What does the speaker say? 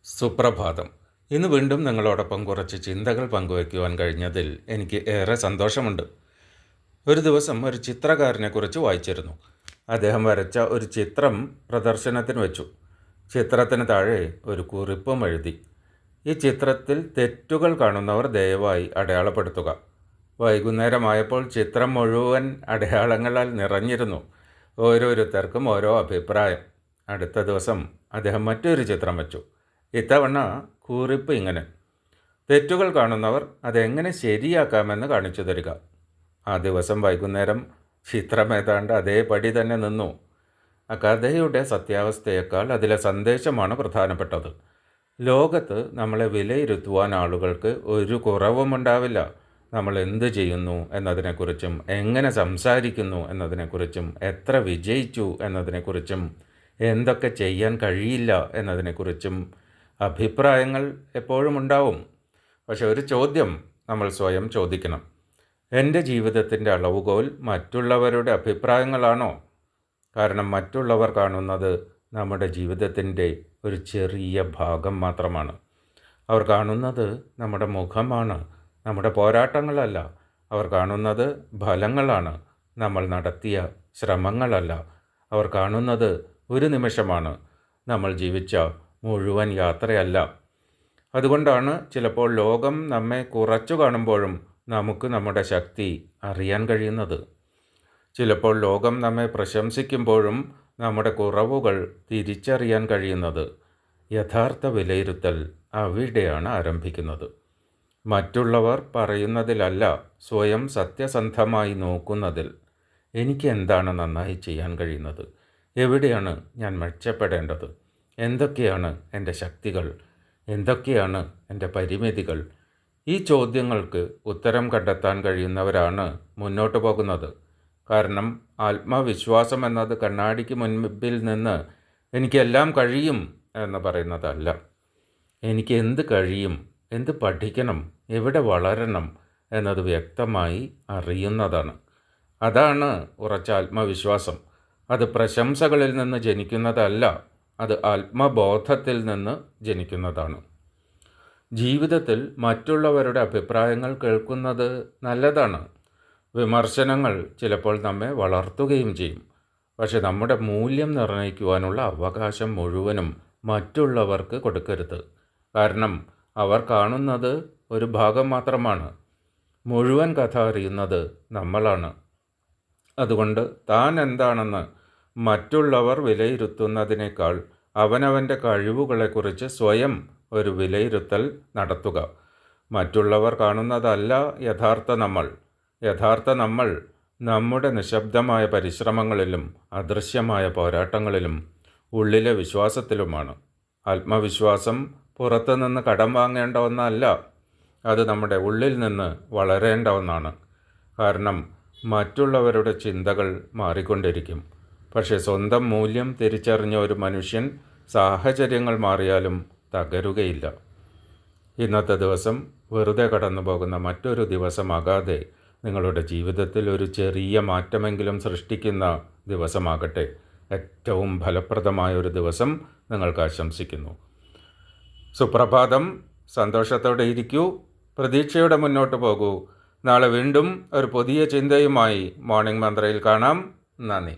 സുപ്രഭാതം. ഇന്ന് വീണ്ടും നിങ്ങളോടൊപ്പം കുറച്ച് ചിന്തകൾ പങ്കുവയ്ക്കുവാൻ കഴിഞ്ഞതിൽ എനിക്ക് ഏറെ സന്തോഷമുണ്ട്. ഒരു ദിവസം ഒരു ചിത്രകാരനെക്കുറിച്ച് വായിച്ചിരുന്നു. അദ്ദേഹം വരച്ച ഒരു ചിത്രം പ്രദർശനത്തിന് വെച്ചു. ചിത്രത്തിന് താഴെ ഒരു കുറിപ്പും എഴുതി. ഈ ചിത്രത്തിൽ തെറ്റുകൾ കാണുന്നവർ ദയവായി അടയാളപ്പെടുത്തുക. വൈകുന്നേരമായപ്പോൾ ചിത്രം മുഴുവൻ അടയാളങ്ങളാൽ നിറഞ്ഞിരുന്നു. ഓരോരുത്തർക്കും ഓരോ അഭിപ്രായം. അടുത്ത ദിവസം അദ്ദേഹം മറ്റൊരു ചിത്രം വച്ചു. ഇത്തവണ കുറിപ്പ് ഇങ്ങനെ: തെറ്റുകൾ കാണുന്നവർ അതെങ്ങനെ ശരിയാക്കാമെന്ന് കാണിച്ചു തരിക. ആ ദിവസം വൈകുന്നേരം ചിത്രം ഏതാണ്ട് അതേപടി തന്നെ നിന്നു. ആ കഥയുടെ സത്യാവസ്ഥയേക്കാൾ അതിലെ സന്ദേശമാണ് പ്രധാനപ്പെട്ടത്. ലോകത്ത് നമ്മളെ വിലയിരുത്തുവാൻ ആളുകൾക്ക് ഒരു കുറവുമുണ്ടാവില്ല. നമ്മൾ എന്ത് ചെയ്യുന്നു എന്നതിനെക്കുറിച്ചും, എങ്ങനെ സംസാരിക്കുന്നു എന്നതിനെക്കുറിച്ചും, എത്ര വിജയിച്ചു എന്നതിനെക്കുറിച്ചും, എന്തൊക്കെ ചെയ്യാൻ കഴിയില്ല എന്നതിനെക്കുറിച്ചും അഭിപ്രായങ്ങൾ എപ്പോഴും ഉണ്ടാവും. പക്ഷെ ഒരു ചോദ്യം നമ്മൾ സ്വയം ചോദിക്കണം: എൻ്റെ ജീവിതത്തിൻ്റെ അളവുകോൽ മറ്റുള്ളവരുടെ അഭിപ്രായങ്ങളാണോ? കാരണം മറ്റുള്ളവർ കാണുന്നത് നമ്മുടെ ജീവിതത്തിൻ്റെ ഒരു ചെറിയ ഭാഗം മാത്രമാണ്. അവർ കാണുന്നത് നമ്മുടെ മുഖമാണ്, നമ്മുടെ പോരാട്ടങ്ങളല്ല. അവർ കാണുന്നത് ഫലങ്ങളാണ്, നമ്മൾ നടത്തിയ ശ്രമങ്ങളല്ല. അവർ കാണുന്നത് ഒരു നിമിഷമാണ്, നമ്മൾ ജീവിച്ച മുഴുവൻ യാത്രയല്ല. അതുകൊണ്ടാണ് ചിലപ്പോൾ ലോകം നമ്മെ കുറച്ചു കാണുമ്പോഴും നമുക്ക് നമ്മുടെ ശക്തി അറിയാൻ കഴിയുന്നത്. ചിലപ്പോൾ ലോകം നമ്മെ പ്രശംസിക്കുമ്പോഴും നമ്മുടെ കുറവുകൾ തിരിച്ചറിയാൻ കഴിയുന്നത്. യഥാർത്ഥ വിലയിരുത്തൽ അവിടെയാണ് ആരംഭിക്കുന്നത്. മറ്റുള്ളവർ പറയുന്നതിലല്ല, സ്വയം സത്യസന്ധമായി നോക്കുന്നതിൽ. എനിക്ക് എന്താണ് നന്നായി ചെയ്യാൻ കഴിയുന്നത്? എവിടെയാണ് ഞാൻ മെച്ചപ്പെടേണ്ടത്? എന്തൊക്കെയാണ് എൻ്റെ ശക്തികൾ? എന്തൊക്കെയാണ് എൻ്റെ പരിമിതികൾ? ഈ ചോദ്യങ്ങൾക്ക് ഉത്തരം കണ്ടെത്താൻ കഴിയുന്നവരാണ് മുന്നോട്ട് പോകുന്നത്. കാരണം ആത്മവിശ്വാസം എന്നത് കണ്ണാടിക്ക് മുൻപിൽ നിന്ന് എനിക്കെല്ലാം കഴിയും എന്ന് പറയുന്നതല്ല. എനിക്ക് എന്ത് കഴിയും, എന്ത് പഠിക്കണം, എവിടെ വളരണം എന്നത് വ്യക്തമായി അറിയുന്നതാണ്. അതാണ് ഉറച്ച ആത്മവിശ്വാസം. അത് പ്രശംസകളിൽ നിന്ന് ജനിക്കുന്നതല്ല, അത് ആത്മബോധത്തിൽ നിന്ന് ജനിക്കുന്നതാണ്. ജീവിതത്തിൽ മറ്റുള്ളവരുടെ അഭിപ്രായങ്ങൾ കേൾക്കുന്നത് നല്ലതാണ്. വിമർശനങ്ങൾ ചിലപ്പോൾ നമ്മെ വളർത്തുകയും ചെയ്യും. പക്ഷെ നമ്മുടെ മൂല്യം നിർണ്ണയിക്കുവാനുള്ള അവകാശം മുഴുവനും മറ്റുള്ളവർക്ക് കൊടുക്കരുത്. കാരണം അവർ കാണുന്നത് ഒരു ഭാഗം മാത്രമാണ്. മുഴുവൻ കഥ അറിയുന്നത് നമ്മളാണ്. അതുകൊണ്ട് താൻ എന്താണെന്ന് മറ്റുള്ളവർ വിലയിരുത്തുന്നതിനേക്കാൾ അവനവൻ്റെ കഴിവുകളെക്കുറിച്ച് സ്വയം ഒരു വിലയിരുത്തൽ നടത്തുക. മറ്റുള്ളവർ കാണുന്നതല്ല യഥാർത്ഥ നമ്മൾ. യഥാർത്ഥ നമ്മൾ നമ്മുടെ നിശബ്ദമായ പരിശ്രമങ്ങളിലും അദൃശ്യമായ പോരാട്ടങ്ങളിലും ഉള്ളിലെ വിശ്വാസത്തിലുമാണ്. ആത്മവിശ്വാസം പുറത്തുനിന്ന് കടം വാങ്ങേണ്ട ഒന്നല്ല, അത് നമ്മുടെ ഉള്ളിൽ നിന്ന് വളരേണ്ട ഒന്നാണ്. കാരണം മറ്റുള്ളവരുടെ ചിന്തകൾ മാറിക്കൊണ്ടിരിക്കും. പക്ഷേ സ്വന്തം മൂല്യം തിരിച്ചറിഞ്ഞ ഒരു മനുഷ്യൻ സാഹചര്യങ്ങൾ മാറിയാലും തകരുകയില്ല. ഇന്നത്തെ ദിവസം വെറുതെ കടന്നു പോകുന്ന മറ്റൊരു ദിവസമാകാതെ നിങ്ങളുടെ ജീവിതത്തിൽ ഒരു ചെറിയ മാറ്റമെങ്കിലും സൃഷ്ടിക്കുന്ന ദിവസമാകട്ടെ. ഏറ്റവും ഫലപ്രദമായ ഒരു ദിവസം നിങ്ങൾക്ക് ആശംസിക്കുന്നു. സുപ്രഭാതം. സന്തോഷത്തോടെ ഇരിക്കൂ, പ്രതീക്ഷയോടെ മുന്നോട്ട് പോകൂ. നാളെ വീണ്ടും ഒരു പുതിയ ചിന്തയുമായി മോർണിംഗ് മന്ത്രയിൽ കാണാം. നന്ദി.